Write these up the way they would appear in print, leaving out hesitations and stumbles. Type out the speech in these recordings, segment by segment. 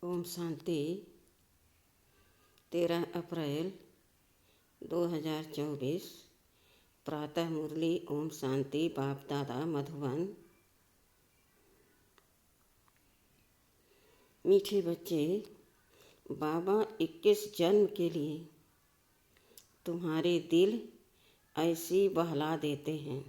ओम शांति। 13 अप्रैल 2024 प्रातः मुरली। ओम शांति। बाप दादा मधुबन। मीठे बच्चे, बाबा 21 जन्म के लिए तुम्हारे दिल ऐसी बहला देते हैं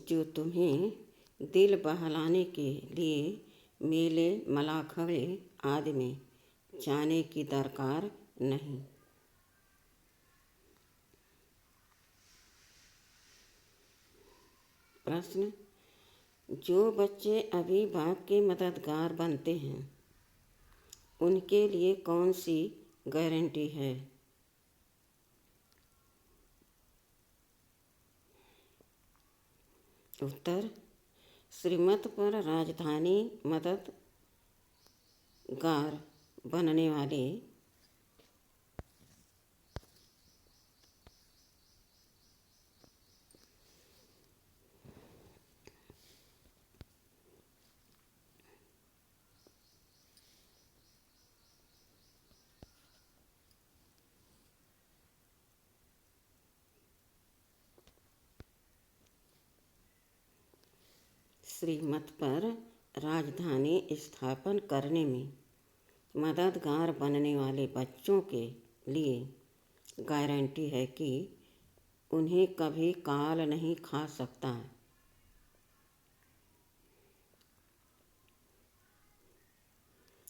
जो तुम्हें दिल बहलाने के लिए मेले मलाखड़े आदि में जाने की दरकार नहीं। प्रश्न: जो बच्चे अभी बाप के मददगार बनते हैं उनके लिए कौन सी गारंटी है? उत्तर: श्रीमत पर राजधानी मददगार बनने वाले श्रीमत पर राजधानी स्थापन करने में मददगार बनने वाले बच्चों के लिए गारंटी है कि उन्हें कभी काल नहीं खा सकता।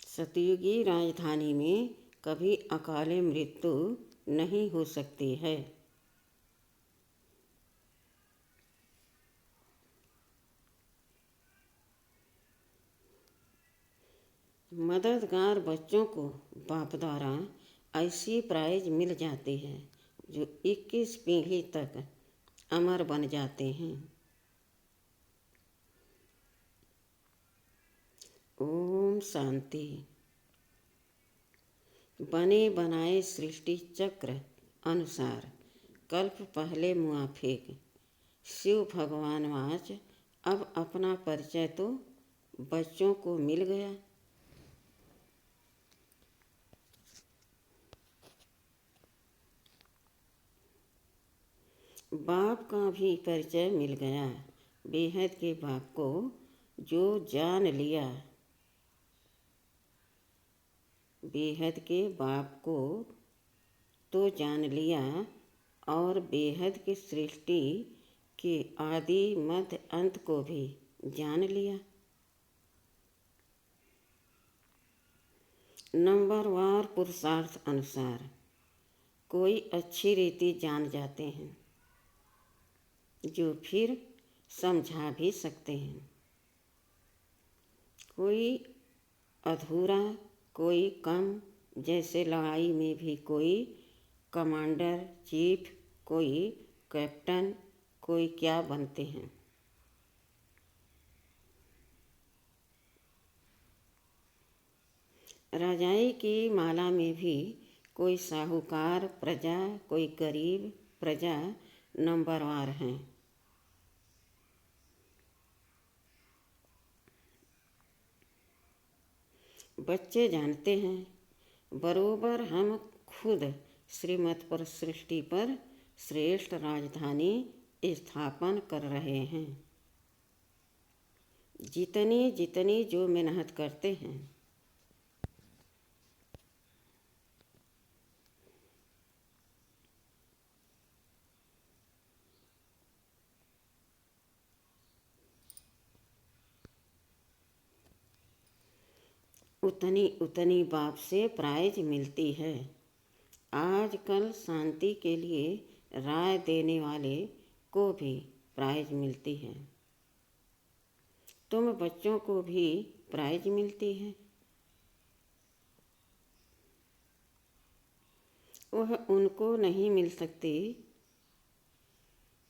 सतयुगी राजधानी में कभी अकाले मृत्यु नहीं हो सकती है। मददगार बच्चों को बाप द्वारा ऐसी प्राइज मिल जाती है जो 21 पीढ़ी तक अमर बन जाते हैं। ओम शांति। बने बनाए सृष्टि चक्र अनुसार कल्प पहले मुआफिक शिव भगवान वाच अब अपना परिचय तो बच्चों को मिल गया। बाप का भी परिचय मिल गया। बेहद के बाप को जो जान लिया, बेहद के बाप को तो जान लिया और बेहद की सृष्टि के आदि मध्य अंत को भी जान लिया। नंबरवार पुरुषार्थ अनुसार कोई अच्छी रीति जान जाते हैं जो फिर समझा भी सकते हैं। कोई अधूरा, कोई कम, जैसे लड़ाई में भी कोई कमांडर चीफ, कोई कैप्टन, कोई क्या बनते हैं। रजाई की माला में भी कोई साहूकार प्रजा, कोई गरीब प्रजा नंबरवार हैं। बच्चे जानते हैं बरोबर हम खुद श्रीमत पर सृष्टि पर श्रेष्ठ राजधानी स्थापन कर रहे हैं। जितनी जितनी जो मेहनत करते हैं उतनी उतनी बाप से प्राइज मिलती है। आजकल शांति के लिए राय देने वाले को भी प्राइज मिलती है। तुम बच्चों को भी प्राइज मिलती है। वह उनको नहीं मिल सकती।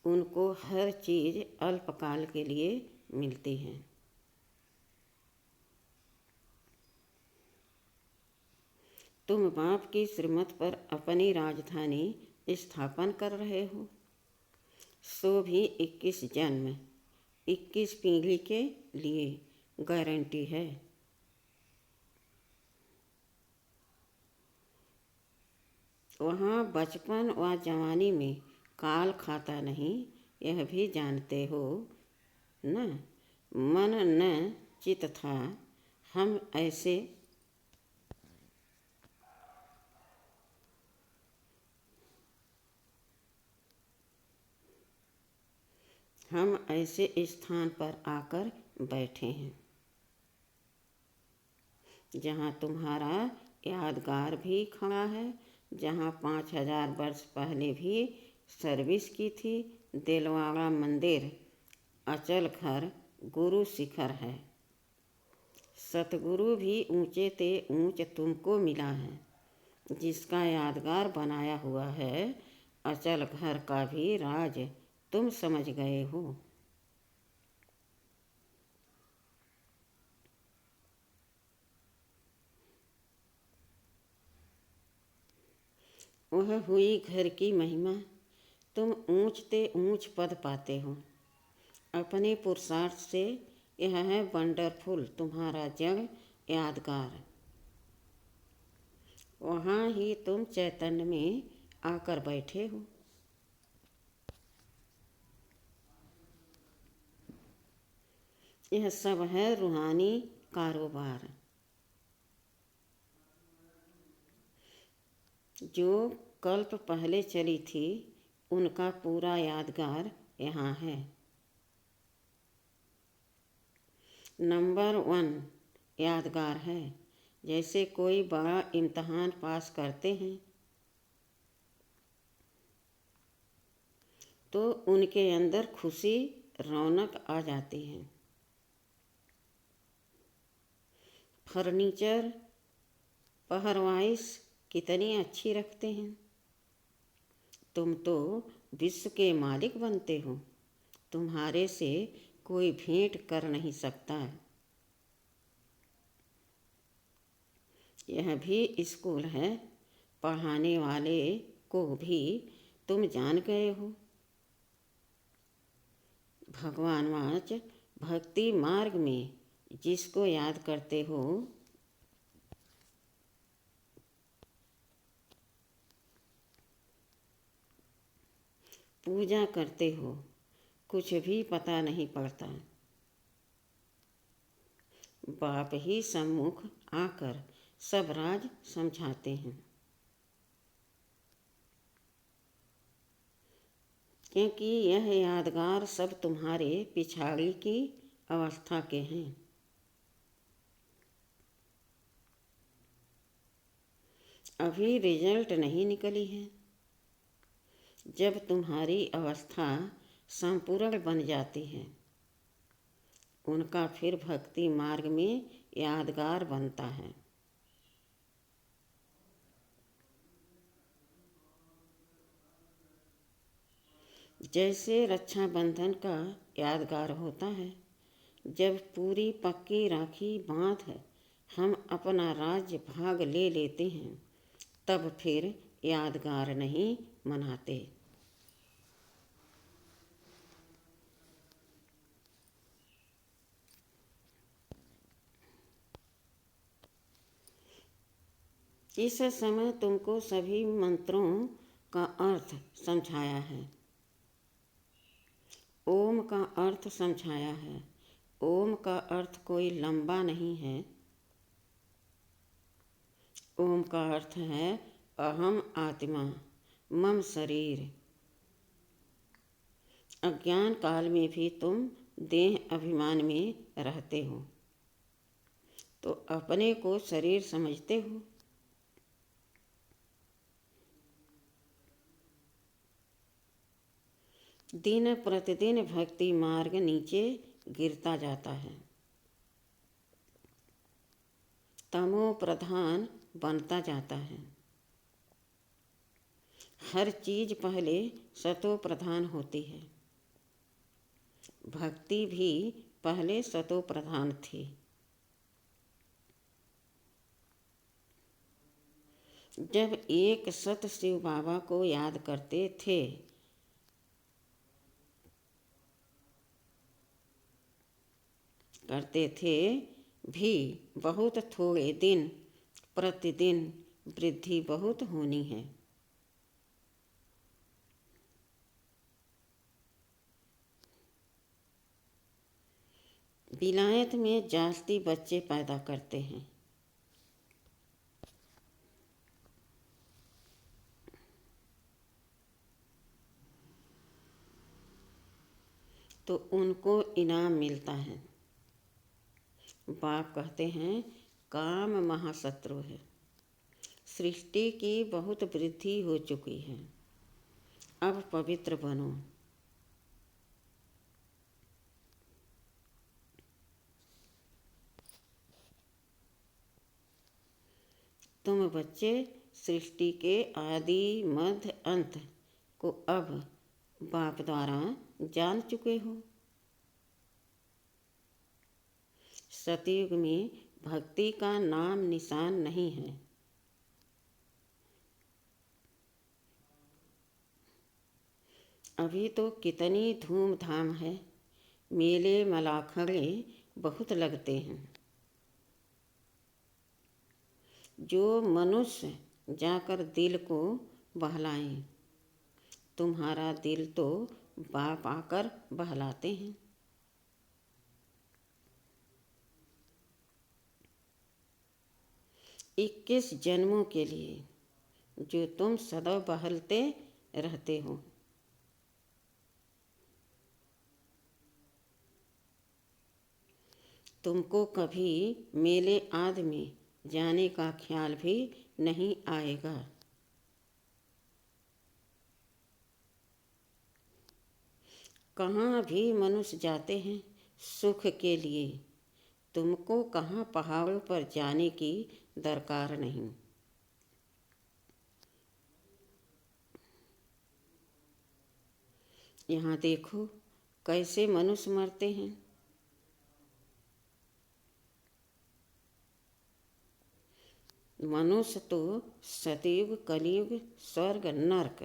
उनको हर चीज़ अल्पकाल के लिए मिलती है। तुम बाप की श्रीमत पर अपनी राजधानी स्थापन कर रहे हो, सो भी 21 जन्म 21 पीढ़ी के लिए गारंटी है। वहाँ बचपन व जवानी में काल खाता नहीं, यह भी जानते हो न। मन न चित था, हम ऐसे स्थान पर आकर बैठे हैं जहाँ तुम्हारा यादगार भी खड़ा है, जहाँ 5000 वर्ष पहले भी सर्विस की थी। दिलवाड़ा मंदिर, अचल घर, गुरु शिखर है। सतगुरु भी ऊंचे ते ऊंच तुमको मिला है, जिसका यादगार बनाया हुआ है। अचल घर का भी राज तुम समझ गए हो। वह हुई घर की महिमा, तुम ऊंच ते ऊंच पद पाते हो अपने पुरुषार्थ से। यह है वंडरफुल तुम्हारा जग यादगार। वहाँ ही तुम चैतन्य में आकर बैठे हो। यह सब है रूहानी कारोबार। जो कल्प पहले चली थी, उनका पूरा यादगार यहाँ है। नंबर 1 यादगार है। जैसे कोई बड़ा इम्तहान पास करते हैं तो उनके अंदर खुशी रौनक आ जाती है। फर्नीचर पहरवाइश कितनी अच्छी रखते हैं। तुम तो विश्व के मालिक बनते हो, तुम्हारे से कोई भेंट कर नहीं सकता। यह भी स्कूल है, पढ़ाने वाले को भी तुम जान गए हो। भगवानवाच भक्ति मार्ग में जिसको याद करते हो, पूजा करते हो, कुछ भी पता नहीं पड़ता। बाप ही सम्मुख आकर सब राज समझाते हैं, क्योंकि यह यादगार सब तुम्हारे पिछाड़ी की अवस्था के हैं। अभी रिजल्ट नहीं निकली है। जब तुम्हारी अवस्था संपूर्ण बन जाती है, उनका फिर भक्ति मार्ग में यादगार बनता है। जैसे रक्षाबंधन का यादगार होता है, जब पूरी पक्की राखी बांध हम अपना राज्य भाग ले लेते हैं, तब फिर यादगार नहीं मनाते। इस समय तुमको सभी मंत्रों का अर्थ समझाया है। ओम का अर्थ समझाया है। ओम का अर्थ कोई लंबा नहीं है। ओम का अर्थ है अहम आत्मा, मम शरीर। अज्ञान काल में भी तुम देह अभिमान में रहते हो, तो अपने को शरीर समझते हो। दिन प्रतिदिन भक्ति मार्ग नीचे गिरता जाता है, तमो प्रधान बनता जाता है। हर चीज पहले सतो प्रधान होती है। भक्ति भी पहले सतो प्रधान थी। जब एक सत शिव बाबा को याद करते थे, करते थे भी बहुत थोड़े दिन, प्रतिदिन वृद्धि बहुत होनी है। विलायत में जास्ती बच्चे पैदा करते हैं। तो उनको इनाम मिलता है। बाप कहते हैं काम महाशत्रु है। सृष्टि की बहुत वृद्धि हो चुकी है, अब पवित्र बनो। तुम बच्चे सृष्टि के आदि मध्य अंत को अब बाप द्वारा जान चुके हो। सतयुग में भक्ति का नाम निशान नहीं है। अभी तो कितनी धूमधाम है, मेले मलाखड़े बहुत लगते हैं। जो मनुष्य जाकर दिल को बहलाएं, तुम्हारा दिल तो बाप आकर बहलाते हैं। इक्कीस जन्मों के लिए जो तुम सदैव बहलते रहते हो। तुमको कभी मेले आदि में जाने का ख्याल भी नहीं आएगा। कहाँ भी मनुष्य जाते हैं सुख के लिए, तुमको कहाँ पहाड़ों पर जाने की दरकार नहीं। यहाँ देखो कैसे मनुष्य मरते हैं। मनुष्य तो सतयुग, कलयुग, स्वर्ग, नरक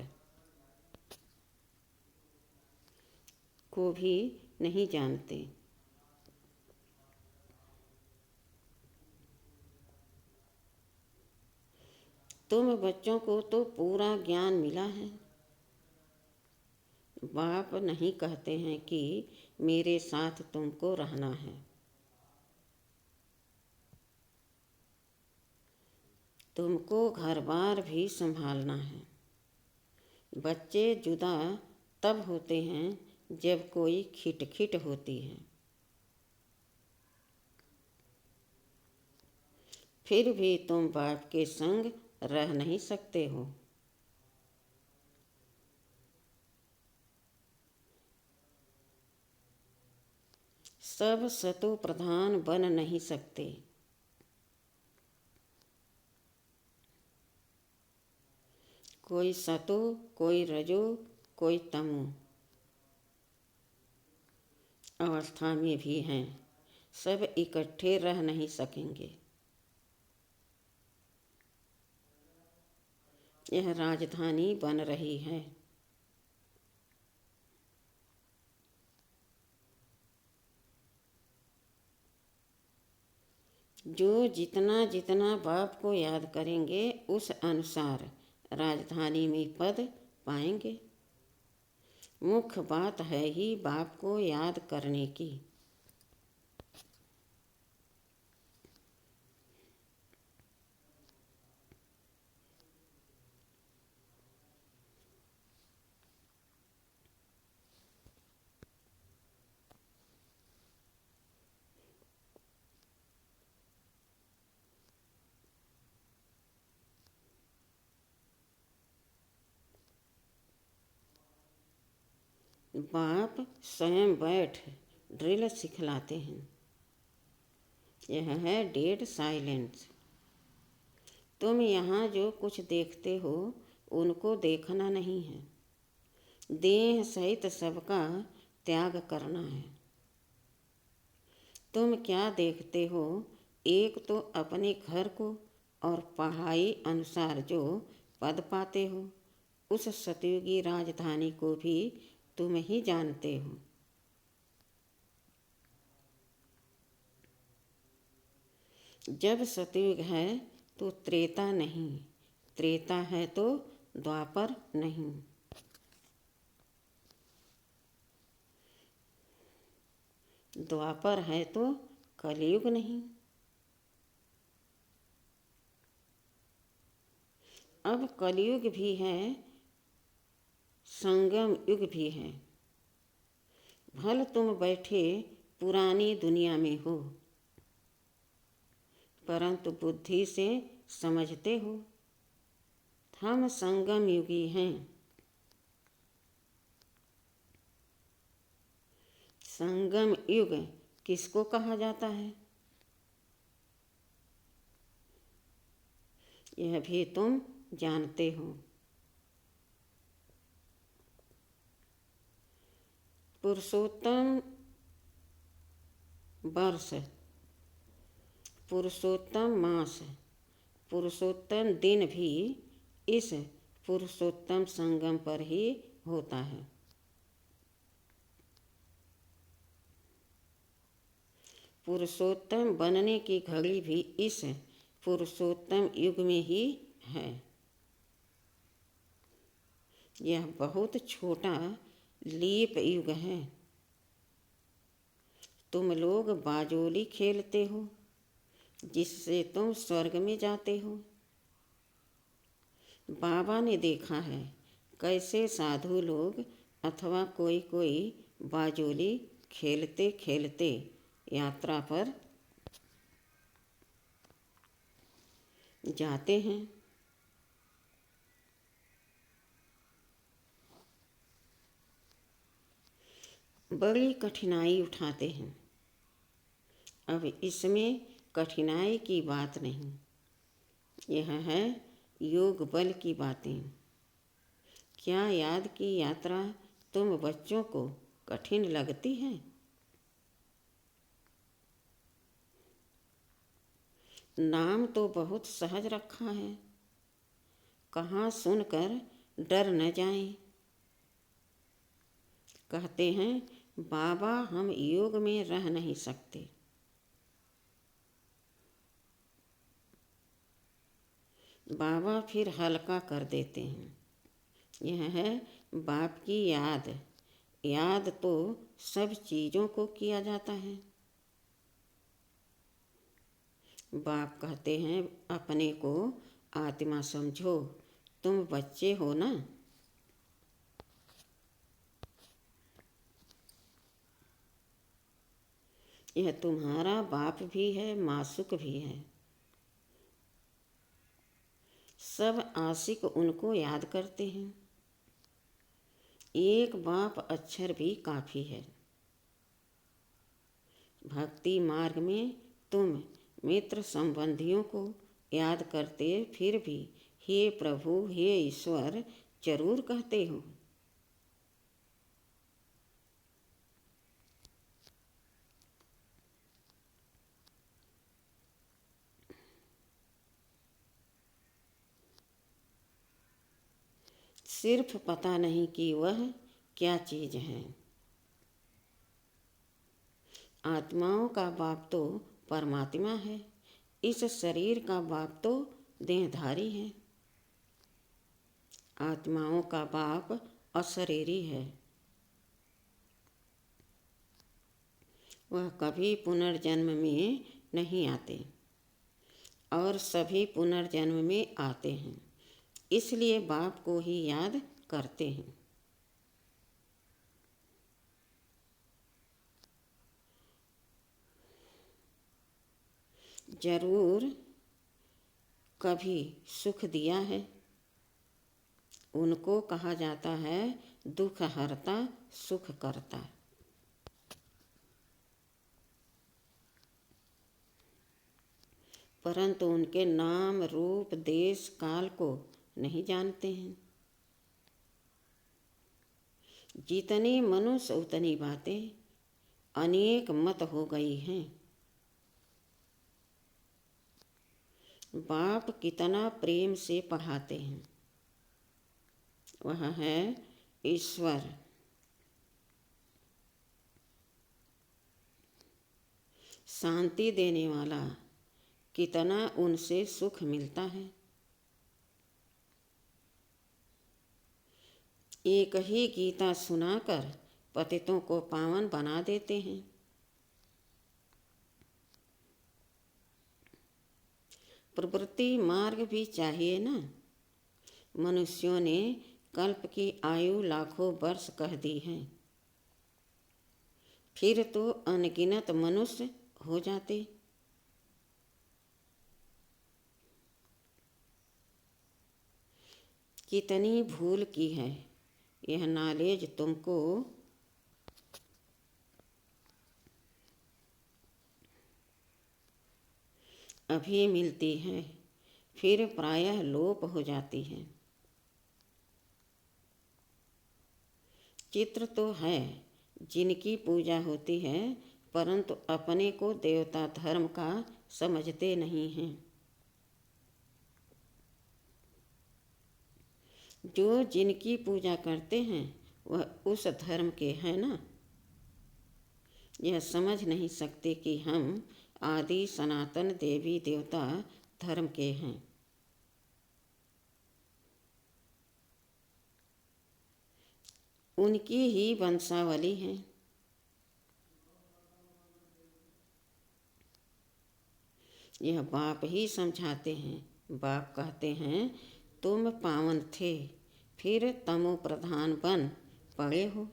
को भी नहीं जानते। तुम बच्चों को तो पूरा ज्ञान मिला है। बाप नहीं कहते हैं कि मेरे साथ तुमको रहना है। तुमको घर बार भी संभालना है। बच्चे जुदा तब होते हैं जब कोई खिटखिट होती है, फिर भी तुम बाप के संग रह नहीं सकते हो। सब सतो प्रधान बन नहीं सकते। कोई सतो, कोई रजो, कोई तमो अवस्था में भी हैं। सब इकट्ठे रह नहीं सकेंगे। यह राजधानी बन रही है। जो जितना जितना बाप को याद करेंगे उस अनुसार राजधानी में पद पाएंगे। मुख्य बात है ही बाप को याद करने की। बाप स्वयं बैठ ड्रिल सिखलाते हैं। यह है डेड साइलेंस। तुम यहाँ जो कुछ देखते हो उनको देखना नहीं है। देह सहित सबका त्याग करना है। तुम क्या देखते हो? एक तो अपने घर को और पढ़ाई अनुसार जो पद पाते हो उस सतयुगी राजधानी को भी तुम ही जानते हो। जब सतयुग है तो त्रेता नहीं, त्रेता है तो द्वापर नहीं। द्वापर है तो कलयुग नहीं। अब कलयुग भी है, संगम युग भी है। भल तुम बैठे पुरानी दुनिया में हो, परंतु बुद्धि से समझते हो हम संगम युगी हैं। संगम युग किसको कहा जाता है, यह भी तुम जानते हो। पुरुषोत्तम वर्ष, पुरुषोत्तम मास, पुरुषोत्तम दिन भी इस पुरुषोत्तम संगम पर ही होता है। पुरुषोत्तम बनने की घड़ी भी इस पुरुषोत्तम युग में ही है। यह बहुत छोटा लीप युग है। तुम लोग बाजोली खेलते हो जिससे तुम स्वर्ग में जाते हो। बाबा ने देखा है कैसे साधु लोग अथवा कोई कोई बाजोली खेलते खेलते यात्रा पर जाते हैं। बड़ी कठिनाई उठाते हैं। अब इसमें कठिनाई की बात नहीं, यह है योग बल की बातें। क्या याद की यात्रा तुम बच्चों को कठिन लगती है? नाम तो बहुत सहज रखा है, कहाँ सुनकर डर न जाएं। कहते हैं बाबा हम योग में रह नहीं सकते। बाबा फिर हल्का कर देते हैं। यह है बाप की याद। याद तो सब चीज़ों को किया जाता है। बाप कहते हैं अपने को आत्मा समझो, तुम बच्चे हो ना। यह तुम्हारा बाप भी है, मासुक भी है। सब आशिक उनको याद करते हैं। एक बाप अक्षर भी काफ़ी है। भक्ति मार्ग में तुम मित्र संबंधियों को याद करते फिर भी हे प्रभु हे ईश्वर जरूर कहते हो। सिर्फ पता नहीं कि वह क्या चीज़ है। आत्माओं का बाप तो परमात्मा है, इस शरीर का बाप तो देहधारी है। आत्माओं का बाप अशरीरी है, वह कभी पुनर्जन्म में नहीं आते और सभी पुनर्जन्म में आते हैं, इसलिए बाप को ही याद करते हैं। जरूर कभी सुख दिया है, उनको कहा जाता है दुख हरता सुख करता। परंतु उनके नाम रूप देश काल को नहीं जानते हैं। जितने मनुष्य उतनी बातें, अनेक मत हो गई हैं। बाप कितना प्रेम से पढ़ाते हैं, वह है ईश्वर। शांति देने वाला, कितना उनसे सुख मिलता है। एक ही गीता सुनाकर पतितों को पावन बना देते हैं। प्रवृत्ति मार्ग भी चाहिए ना। मनुष्यों ने कल्प की आयु लाखों वर्ष कह दी है, फिर तो अनगिनत मनुष्य हो जाते। कितनी भूल की है। यह नॉलेज तुमको अभी मिलती है, फिर प्रायः लोप हो जाती है। चित्र तो है जिनकी पूजा होती है, परंतु अपने को देवता धर्म का समझते नहीं हैं। जो जिनकी पूजा करते हैं वह उस धर्म के हैं ना। यह समझ नहीं सकते कि हम आदि सनातन देवी देवता धर्म के हैं। उनकी ही वंशावली है। यह बाप ही समझाते हैं। बाप कहते हैं तुम पावन थे, फिर तमो प्रधान बन पड़े हो।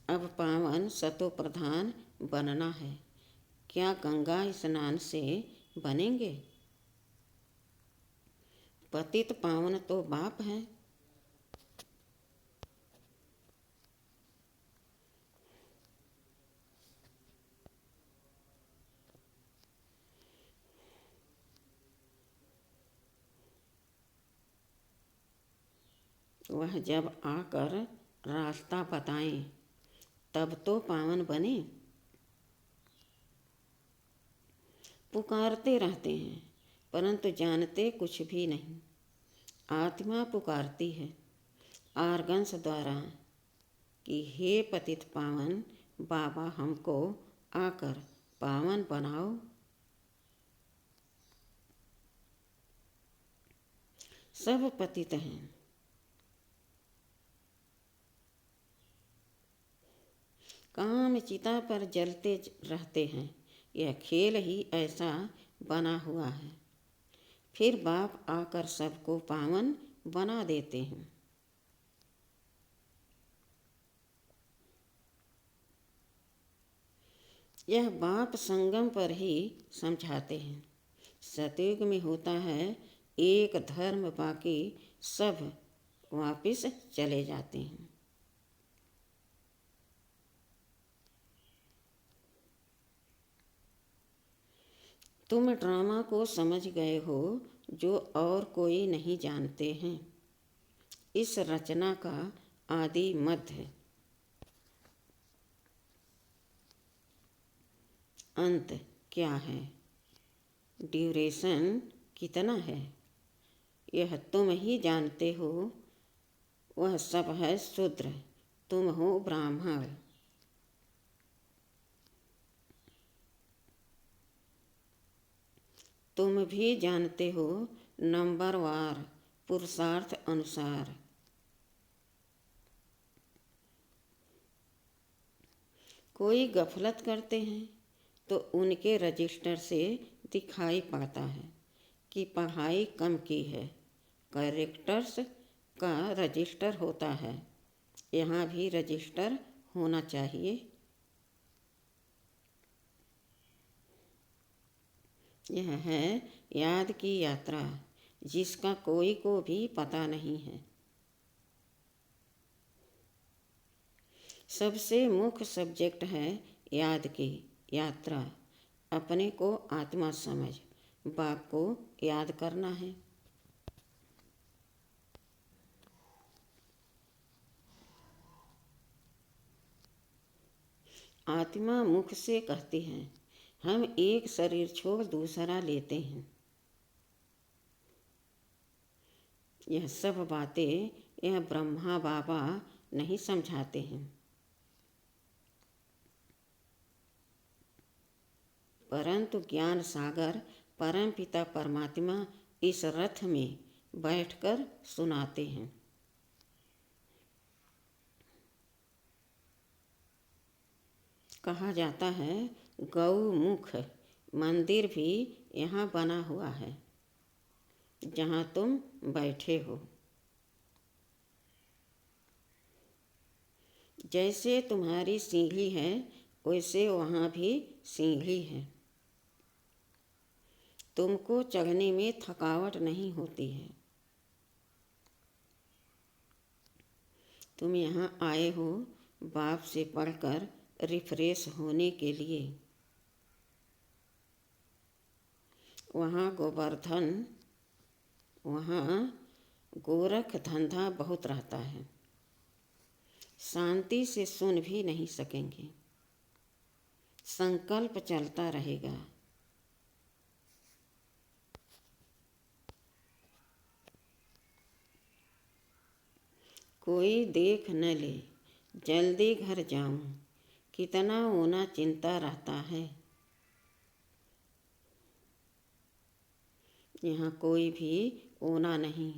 अब पावन सतो प्रधान बनना है। क्या गंगा स्नान से बनेंगे? पतित पावन तो बाप है। वह जब आकर रास्ता बताएं तब तो पावन बने। पुकारते रहते हैं परंतु जानते कुछ भी नहीं। आत्मा पुकारती है आर्गन्स द्वारा कि हे पतित पावन बाबा, हमको आकर पावन बनाओ। सब पतित हैं। काम चिता पर जलते रहते हैं। यह खेल ही ऐसा बना हुआ है। फिर बाप आकर सबको पावन बना देते हैं। यह बाप संगम पर ही समझाते हैं। सतयुग में होता है एक धर्म, बाकी सब वापिस चले जाते हैं। तुम ड्रामा को समझ गए हो जो और कोई नहीं जानते हैं। इस रचना का आदि मध्य अंत क्या है, ड्यूरेशन कितना है, यह तुम ही जानते हो। वह सब है शूद्र, तुम हो ब्राह्मण। तुम भी जानते हो नंबरवार पुरुषार्थ अनुसार। कोई गफलत करते हैं तो उनके रजिस्टर से दिखाई पड़ता है कि पढ़ाई कम की है। कैरेक्टर्स का रजिस्टर होता है, यहाँ भी रजिस्टर होना चाहिए। यह है याद की यात्रा, जिसका कोई को भी पता नहीं है। सबसे मुख्य सब्जेक्ट है याद की यात्रा। अपने को आत्मा समझ बाप को याद करना है। आत्मा मुख से कहती है हम एक शरीर छोड़ दूसरा लेते हैं। यह सब बातें यह ब्रह्मा बाबा नहीं समझाते हैं। परंतु ज्ञान सागर परम पिता परमात्मा इस रथ में बैठकर सुनाते हैं। कहा जाता है गौमुख मंदिर भी यहाँ बना हुआ है जहाँ तुम बैठे हो। जैसे तुम्हारी सीढ़ी है वैसे वहाँ भी सीढ़ी है। तुमको चढ़ने में थकावट नहीं होती है। तुम यहाँ आए हो बाप से पढ़कर रिफ्रेश होने के लिए। वहाँ गोवर्धन, वहाँ गोरख धंधा बहुत रहता है, शांति से सुन भी नहीं सकेंगे, संकल्प चलता रहेगा। कोई देख न ले, जल्दी घर जाऊं, कितना होना चिंता रहता है। यहाँ कोई भी ओना नहीं।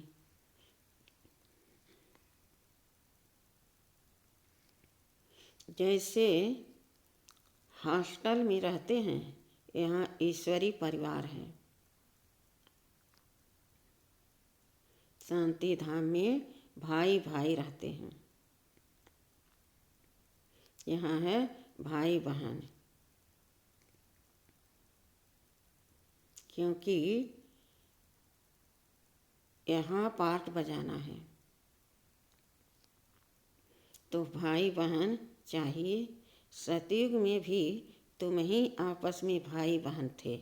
जैसे हॉस्टल में रहते हैं, यहाँ ईश्वरी परिवार है। शांति धाम में भाई भाई रहते हैं। यहाँ है भाई बहन, क्योंकि यहाँ पाठ बजाना है तो भाई बहन चाहिए। सतयुग में भी तुम ही आपस में भाई बहन थे।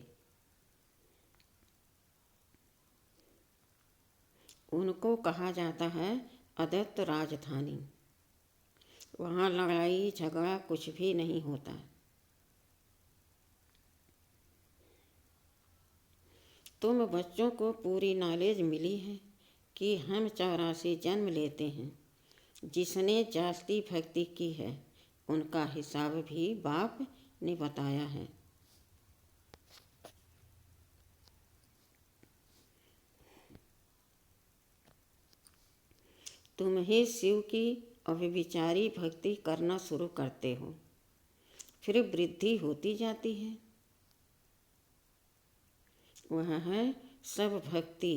उनको कहा जाता है अद्वैत राजधानी। वहाँ लड़ाई झगड़ा कुछ भी नहीं होता। तुम बच्चों को पूरी नॉलेज मिली है कि हम 84 जन्म लेते हैं। जिसने जास्ती भक्ति की है उनका हिसाब भी बाप ने बताया है। तुम ही शिव की अव्यभिचारी भक्ति करना शुरू करते हो, फिर वृद्धि होती जाती है। वह है सब भक्ति,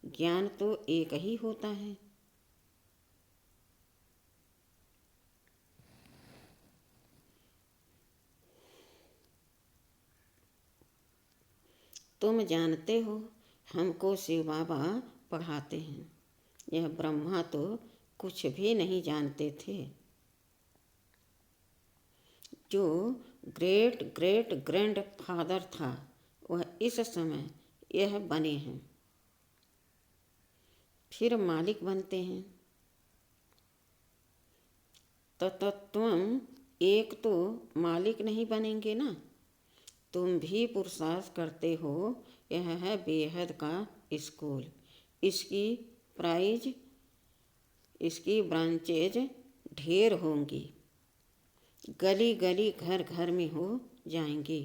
ज्ञान तो एक ही होता है। तुम जानते हो हमको शिव बाबा पढ़ाते हैं। यह ब्रह्मा तो कुछ भी नहीं जानते थे। जो ग्रेट ग्रेट ग्रैंड फादर था वह इस समय यह बने हैं, फिर मालिक बनते हैं। तो तुम एक तो मालिक नहीं बनेंगे ना। तुम भी पुरुषार्थ करते हो। यह है बेहद का स्कूल। इसकी प्राइज, इसकी ब्रांचेज ढेर होंगी, गली गली घर घर में हो जाएंगी।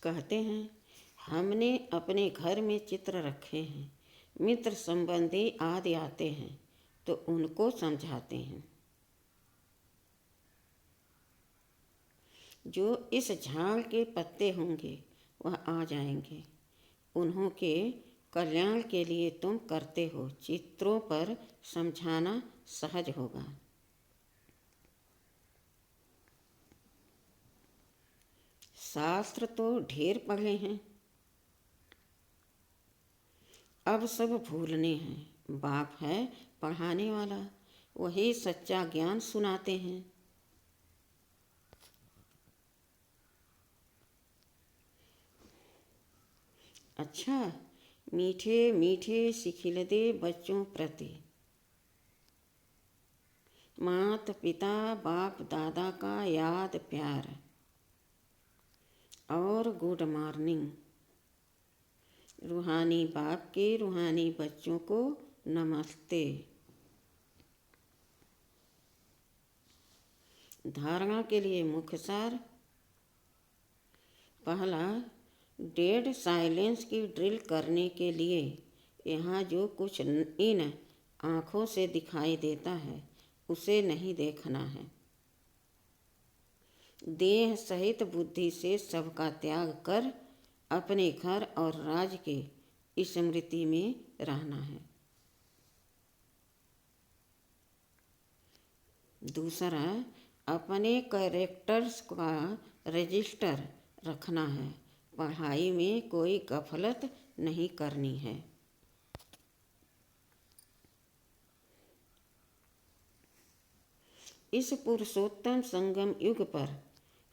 कहते हैं हमने अपने घर में चित्र रखे हैं, मित्र संबंधी आदि आते हैं तो उनको समझाते हैं। जो इस झाड़ के पत्ते होंगे वह आ जाएंगे। उन्हों के कल्याण के लिए तुम करते हो। चित्रों पर समझाना सहज होगा। शास्त्र तो ढेर पढ़े हैं, अब सब भूलने हैं। बाप है पढ़ाने वाला, वही सच्चा ज्ञान सुनाते हैं। अच्छा, मीठे मीठे सिखिलदे बच्चों प्रति माता पिता बाप दादा का याद प्यार और गुड मॉर्निंग। रूहानी बाप के रूहानी बच्चों को नमस्ते। धारणा के लिए मुख्य सार। पहला, डेड साइलेंस की ड्रिल करने के लिए यहाँ जो कुछ इन आँखों से दिखाई देता है उसे नहीं देखना है। देह सहित बुद्धि से सबका त्याग कर अपने घर और राज के स्मृति में रहना है। दूसरा, अपने कैरेक्टर्स का रजिस्टर रखना है। पढ़ाई में कोई गफलत नहीं करनी है। इस पुरुषोत्तम संगम युग पर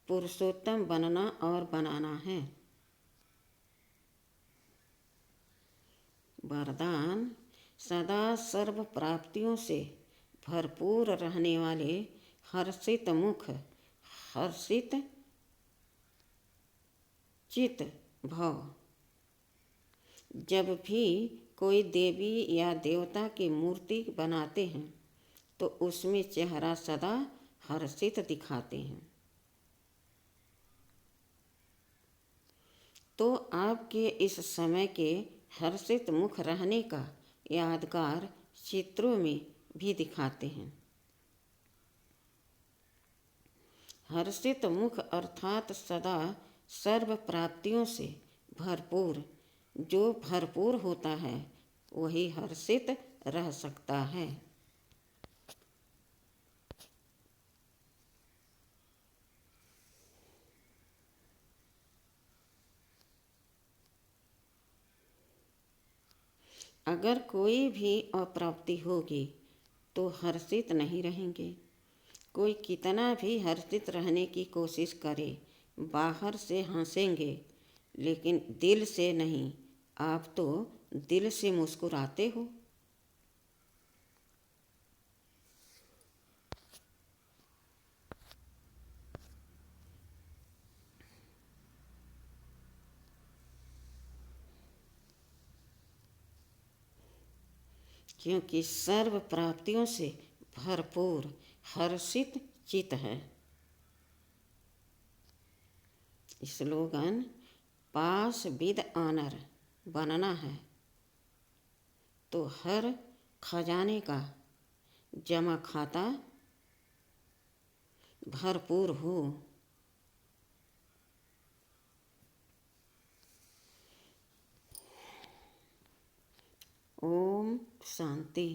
पुरुषोत्तम बनना और बनाना है। वरदान, सदा सर्व प्राप्तियों से भरपूर रहने वाले हर्षित मुख, हर्षित चित भव। जब भी कोई देवी या देवता की मूर्ति बनाते हैं तो उसमें चेहरा सदा हर्षित दिखाते हैं। तो आपके इस समय के हर्षित मुख रहने का यादगार चित्रों में भी दिखाते हैं। हर्षित मुख अर्थात सदा सर्व प्राप्तियों से भरपूर। जो भरपूर होता है वही हर्षित रह सकता है। अगर कोई भी अप्राप्ति होगी तो हर्षित नहीं रहेंगे। कोई कितना भी हर्षित रहने की कोशिश करे, बाहर से हंसेंगे लेकिन दिल से नहीं। आप तो दिल से मुस्कुराते हो। क्योंकि सर्व प्राप्तियों से भरपूर हर्षित चित है। स्लोगन, पास विद ऑनर बनना है तो हर खजाने का जमा खाता भरपूर हो। ओम शांति।